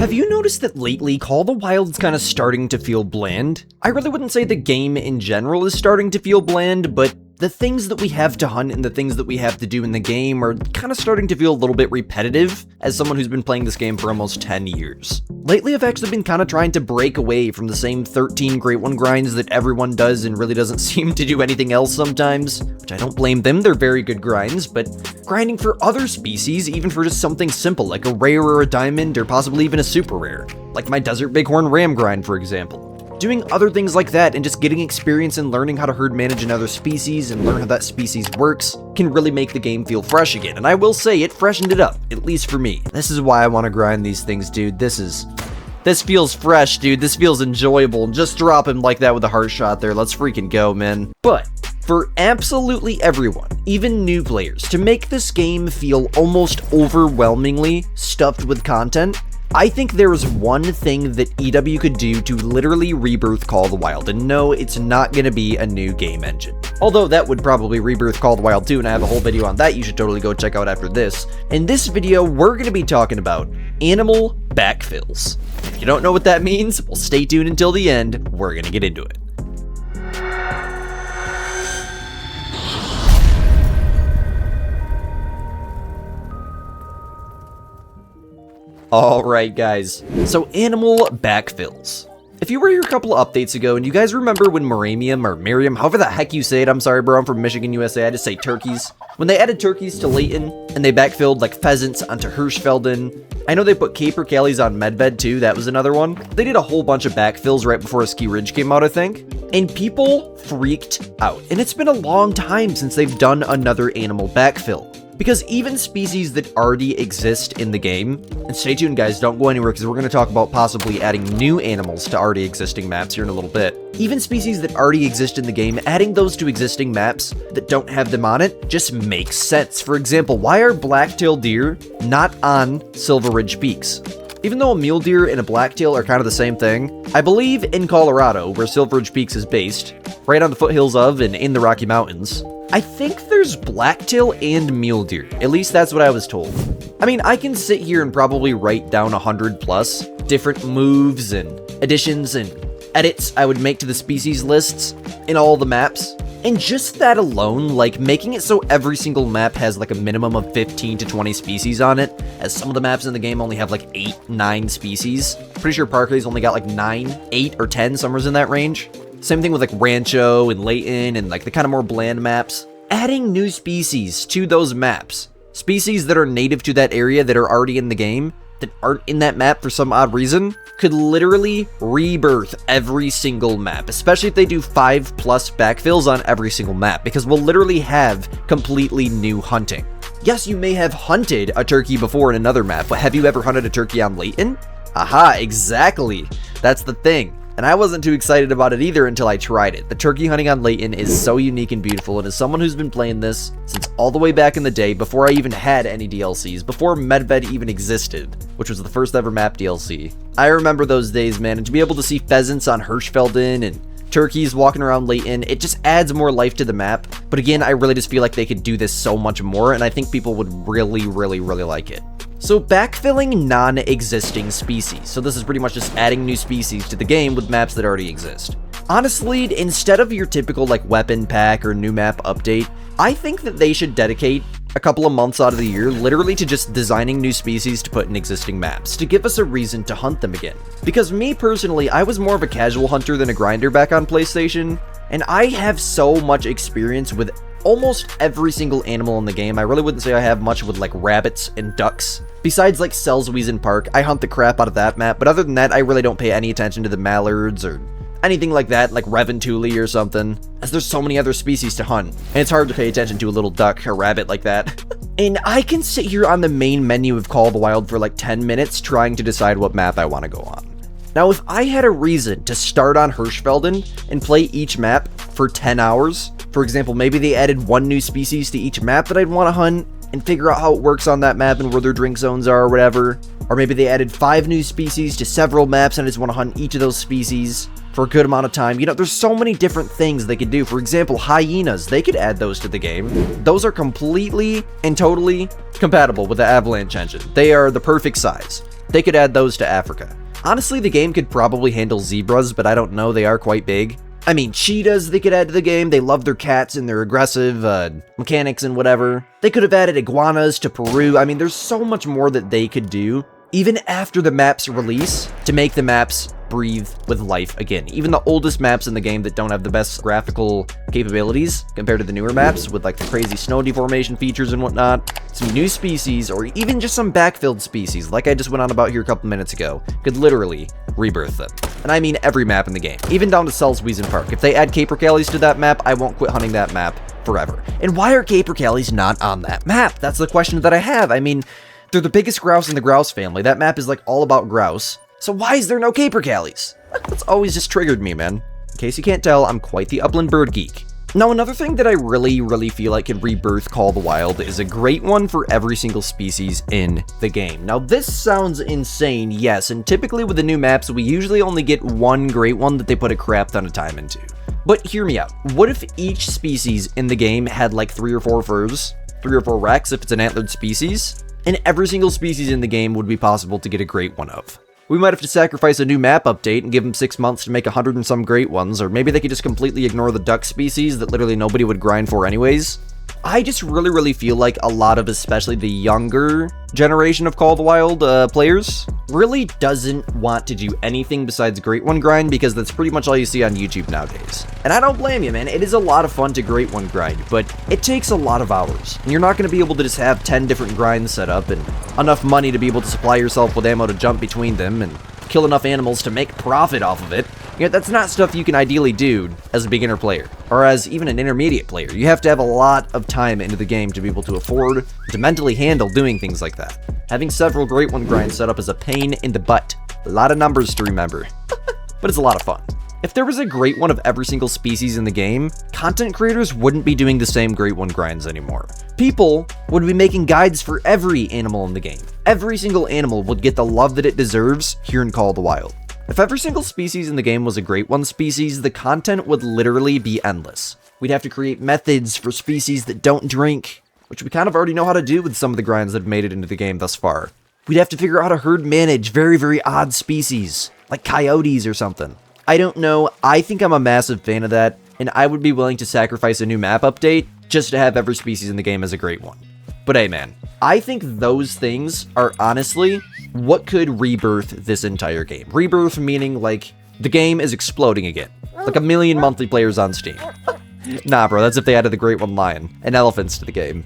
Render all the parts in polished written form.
Have you noticed that lately Call of the Wild's kind of starting to feel bland? I really wouldn't say the game in general is starting to feel bland, but the things that we have to hunt and the things that we have to do in the game are kind of starting to feel a little bit repetitive as someone who's been playing this game for almost 10 years. Lately, I've actually been kind of trying to break away from the same 13 Great One grinds that everyone does and really doesn't seem to do anything else sometimes, which I don't blame them, they're very good grinds, but grinding for other species, even for just something simple like a rare or a diamond or possibly even a super rare, like my Desert Bighorn Ram grind for example. Doing other things like that and just getting experience and learning how to herd manage another species and learn how that species works can really make the game feel fresh again. And I will say, it freshened it up, at least for me. This is why I want to grind these things, dude. This feels fresh, dude. This feels enjoyable. Just drop him like that with a heart shot there. Let's freaking go, man. But for absolutely everyone, even new players, to make this game feel almost overwhelmingly stuffed with content, I think there is one thing that EW could do to literally rebirth Call of the Wild, and no, it's not going to be a new game engine. Although that would probably rebirth Call of the Wild too, and I have a whole video on that you should totally go check out after this. In this video, we're going to be talking about animal backfills. If you don't know what that means, well, stay tuned until the end. We're going to get into it. Alright guys, so animal backfills. If you were here a couple of updates ago, and you guys remember when Miriam, however the heck you say it, I'm sorry bro, I'm from Michigan, USA, I just say turkeys. When they added turkeys to Layton, and they backfilled like pheasants onto Hirschfelden. I know they put capercaillies on Medved too, that was another one. They did a whole bunch of backfills right before Ski Ridge came out, I think. And people freaked out. And it's been a long time since they've done another animal backfill. Because even species that already exist in the game, and stay tuned guys, don't go anywhere because we're going to talk about possibly adding new animals to already existing maps here in a little bit. Even species that already exist in the game, adding those to existing maps that don't have them on it just makes sense. For example, why are black-tailed deer not on Silver Ridge Peaks? Even though a mule deer and a blacktail are kind of the same thing, I believe in Colorado, where Silver Ridge Peaks is based, right on the foothills of and in the Rocky Mountains, I think there's blacktail and mule deer. At least that's what I was told. I mean, I can sit here and probably write down 100 plus different moves and additions and edits I would make to the species lists in all the maps. And just that alone, like making it so every single map has like a minimum of 15 to 20 species on it, as some of the maps in the game only have like 8, 9 species. Pretty sure Parkley's only got like 9, 8, or 10, somewhere's in that range. Same thing with like Rancho and Layton and like the kind of more bland maps. Adding new species to those maps, species that are native to that area that are already in the game, that aren't in that map for some odd reason, could literally rebirth every single map, especially if they do 5+ backfills on every single map, because we'll literally have completely new hunting. Yes, you may have hunted a turkey before in another map, but have you ever hunted a turkey on Layton? Aha, exactly. That's the thing. And I wasn't too excited about it either until I tried it. The turkey hunting on Layton is so unique and beautiful, and as someone who's been playing this since all the way back in the day, before I even had any DLCs, before Medved even existed, which was the first ever map DLC, I remember those days, man, and to be able to see pheasants on Hirschfelden and turkeys walking around Layton, it just adds more life to the map. But again, I really just feel like they could do this so much more, and I think people would really like it. So backfilling non-existing species. So this is pretty much just adding new species to the game with maps that already exist. Honestly, instead of your typical like weapon pack or new map update, I think that they should dedicate a couple of months out of the year literally to just designing new species to put in existing maps, to give us a reason to hunt them again. Because me personally, I was more of a casual hunter than a grinder back on PlayStation, and I have so much experience with almost every single animal in the game. I really wouldn't say I have much with like rabbits and ducks. Besides like Selswiesen Park, I hunt the crap out of that map, but other than that, I really don't pay any attention to the mallards or anything like that, like Reventuli or something, as there's so many other species to hunt, and it's hard to pay attention to a little duck or rabbit like that. And I can sit here on the main menu of Call of the Wild for like 10 minutes trying to decide what map I want to go on. Now, if I had a reason to start on Hirschfelden and play each map for 10 hours, for example, maybe they added one new species to each map that I'd want to hunt and figure out how it works on that map and where their drink zones are or whatever. Or maybe they added 5 new species to several maps and I just want to hunt each of those species for a good amount of time. You know, there's so many different things they could do. For example, hyenas, they could add those to the game. Those are completely and totally compatible with the Avalanche engine. They are the perfect size. They could add those to Africa. Honestly, the game could probably handle zebras, but I don't know, they are quite big. I mean, cheetahs they could add to the game. They love their cats and their aggressive mechanics and whatever. They could have added iguanas to Peru. I mean, there's so much more that they could do, even after the map's release, to make the maps breathe with life again. Even the oldest maps in the game that don't have the best graphical capabilities compared to the newer maps with like the crazy snow deformation features and whatnot, some new species or even just some backfilled species like I just went on about here a couple minutes ago could literally rebirth them. And I mean every map in the game, even down to Selsweezen Park. If they add capercaillies to that map, I won't quit hunting that map forever. And why are capercaillies not on that map? That's the question that I have. I mean, they're the biggest grouse in the grouse family. That map is like all about grouse. So why is there no capercaillies? That's always just triggered me, man. In case you can't tell, I'm quite the upland bird geek. Now, another thing that I really feel like can rebirth Call of the Wild is a great one for every single species in the game. Now, this sounds insane, yes, and typically with the new maps, we usually only get one great one that they put a crap ton of time into. But hear me out. What if each species in the game had like 3 or 4 furs, 3 or 4 recs if it's an antlered species, and every single species in the game would be possible to get a great one of? We might have to sacrifice a new map update and give them 6 months to make 100 and some great ones, or maybe they could just completely ignore the duck species that literally nobody would grind for anyways. I just really feel like a lot of, especially the younger generation of Call of the Wild players, really doesn't want to do anything besides Great One grind because that's pretty much all you see on YouTube nowadays. And I don't blame you, man. It is a lot of fun to Great One grind, but it takes a lot of hours. And you're not going to be able to just have 10 different grinds set up and enough money to be able to supply yourself with ammo to jump between them and kill enough animals to make profit off of it. You know, that's not stuff you can ideally do as a beginner player, or as even an intermediate player. You have to have a lot of time into the game to be able to afford to mentally handle doing things like that. Having several Great One grinds set up is a pain in the butt. A lot of numbers to remember, but it's a lot of fun. If there was a Great One of every single species in the game, content creators wouldn't be doing the same Great One grinds anymore. People would be making guides for every animal in the game. Every single animal would get the love that it deserves here in Call of the Wild. If every single species in the game was a Great One species, the content would literally be endless. We'd have to create methods for species that don't drink, which we kind of already know how to do with some of the grinds that have made it into the game thus far. We'd have to figure out how to herd manage very odd species, like coyotes or something. I don't know, I think I'm a massive fan of that, and I would be willing to sacrifice a new map update just to have every species in the game as a Great One. But hey man, I think those things are honestly what could rebirth this entire game. Rebirth meaning like the game is exploding again. Like 1 million monthly players on Steam. Nah bro, that's if they added the Great One lion and elephants to the game.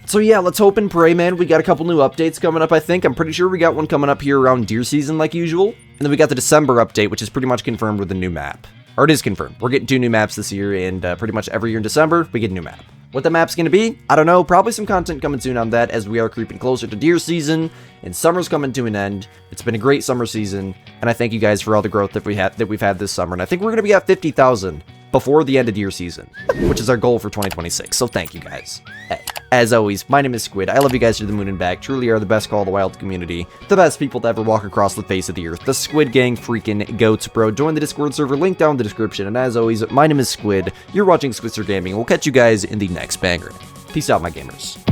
So yeah, let's hope and pray, man. We got a couple new updates coming up, I think. I'm pretty sure we got one coming up here around deer season like usual. And then we got the December update, which is pretty much confirmed with a new map. Or it is confirmed. We're getting 2 new maps this year, and pretty much every year in December, we get a new map. What the map's going to be? I don't know. Probably some content coming soon on that as we are creeping closer to deer season, and summer's coming to an end. It's been a great summer season, and I thank you guys for all the growth that we've had this summer. And I think we're going to be at 50,000 before the end of deer season, which is our goal for 2026. So thank you guys. Hey, as always, my name is Squid. I love you guys to the moon and back. Truly are the best Call of the Wild community. The best people to ever walk across the face of the earth. The Squid Gang freaking goats, bro. Join the Discord server, link down in the description. And as always, my name is Squid. You're watching Squidster Gaming. We'll catch you guys in the next banger. Peace out, my gamers.